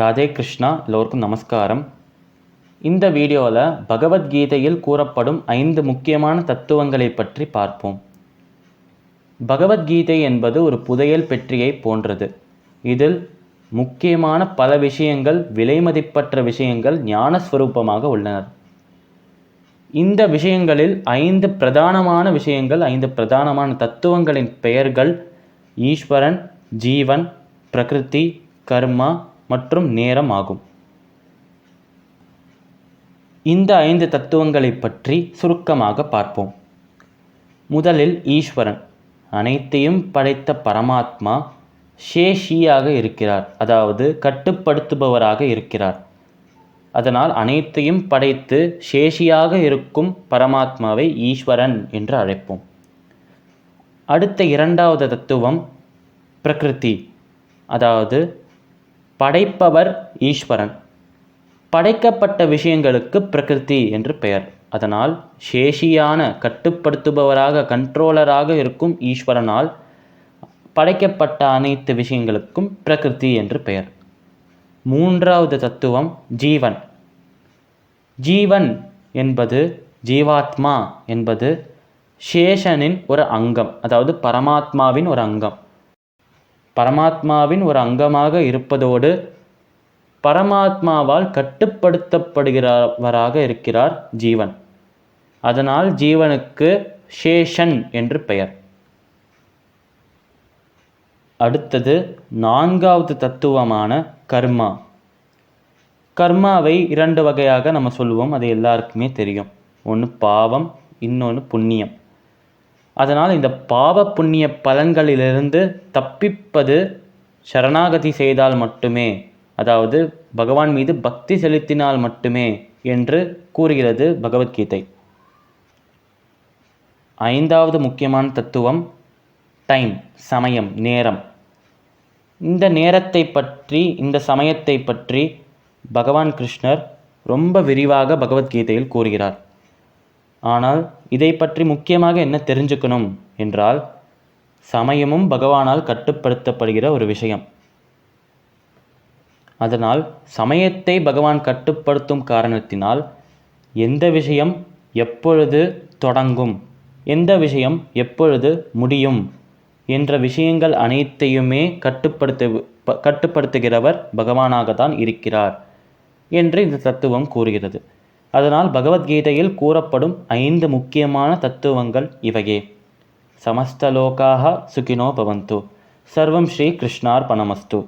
ராதே கிருஷ்ணா. எல்லோருக்கும் நமஸ்காரம். இந்த வீடியோவில் பகவத்கீதையில் கூறப்படும் 5 முக்கியமான தத்துவங்களை பற்றி பார்ப்போம். பகவத்கீதை என்பது ஒரு புதையல் பெட்டியை போன்றது. இதில் முக்கியமான பல விஷயங்கள், விலைமதிப்பற்ற விஷயங்கள் ஞானஸ்வரூபமாக உள்ளன. இந்த விஷயங்களில் 5 பிரதானமான விஷயங்கள், 5 பிரதானமான தத்துவங்களின் பெயர்கள் ஈஸ்வரன், ஜீவன், பிரகிருதி, கர்மா மற்றும் நேரம் ஆகும். இந்த 5 தத்துவங்களை பற்றி சுருக்கமாக பார்ப்போம். முதலில் ஈஸ்வரன். அனைத்தையும் படைத்த பரமாத்மா சேஷியாக இருக்கிறார், அதாவது கட்டுப்படுத்துபவராக இருக்கிறார். அதனால் அனைத்தையும் படைத்து சேஷியாக இருக்கும் பரமாத்மாவை ஈஸ்வரன் என்று அழைப்போம். அடுத்த இரண்டாவது தத்துவம் பிரகிருதி, அதாவது படைப்பவர் ஈஸ்வரன். படைக்கப்பட்ட விஷயங்களுக்கு பிரகிருதி என்று பெயர். அதனால் சேஷியான கட்டுப்படுத்துபவராக, கண்ட்ரோலராக இருக்கும் ஈஸ்வரனால் படைக்கப்பட்ட அனைத்து விஷயங்களுக்கும் பிரகிருதி என்று பெயர். மூன்றாவது தத்துவம் ஜீவன். ஜீவன் என்பது, ஜீவாத்மா என்பது சேஷனின் ஒரு அங்கம், அதாவது பரமாத்மாவின் ஒரு அங்கம். பரமாத்மாவின் ஒரு அங்கமாக இருப்பதோடு பரமாத்மாவால் கட்டுப்படுத்தப்படுகிறவராக இருக்கிறார் ஜீவன். அதனால் ஜீவனுக்கு சேஷன் என்று பெயர். அடுத்தது நான்காவது தத்துவமான கர்மா. கர்மாவை 2 வகையாக நம்ம சொல்லுவோம், அது எல்லாருக்குமே தெரியும். ஒன்று பாவம், இன்னொன்று புண்ணியம். அதனால் இந்த பாவ புண்ணிய பலன்களிலிருந்து தப்பிப்பது சரணாகதி செய்தால் மட்டுமே, அதாவது பகவான் மீது பக்தி செலுத்தினால் மட்டுமே என்று கூறுகிறது பகவத்கீதை. 5வது முக்கியமான தத்துவம் டைம், சமயம், நேரம். இந்த நேரத்தை பற்றி, இந்த சமயத்தை பற்றி பகவான் கிருஷ்ணர் ரொம்ப விரிவாக பகவத்கீதையில் கூறுகிறார். ஆனால் இதை பற்றி முக்கியமாக என்ன தெரிஞ்சுக்கணும் என்றால், சமயமும் பகவானால் கட்டுப்படுத்தப்படுகிற ஒரு விஷயம். அதனால் சமயத்தை பகவான் கட்டுப்படுத்தும் காரணத்தினால் எந்த விஷயம் எப்பொழுது தொடங்கும், எந்த விஷயம் எப்பொழுது முடியும் என்ற விஷயங்கள் அனைத்தையுமே கட்டுப்படுத்துகிறவர் பகவானாகத்தான் இருக்கிறார் என்று இந்த தத்துவம் கூறுகிறது. அதனால் பகவத்கீதையில் கூறப்படும் 5 முக்கியமான தத்துவங்கள் இவையே. சமஸ்தலோகாஹ சுகினோ பவந்து. சர்வம் ஸ்ரீ கிருஷ்ணார்பணமஸ்து.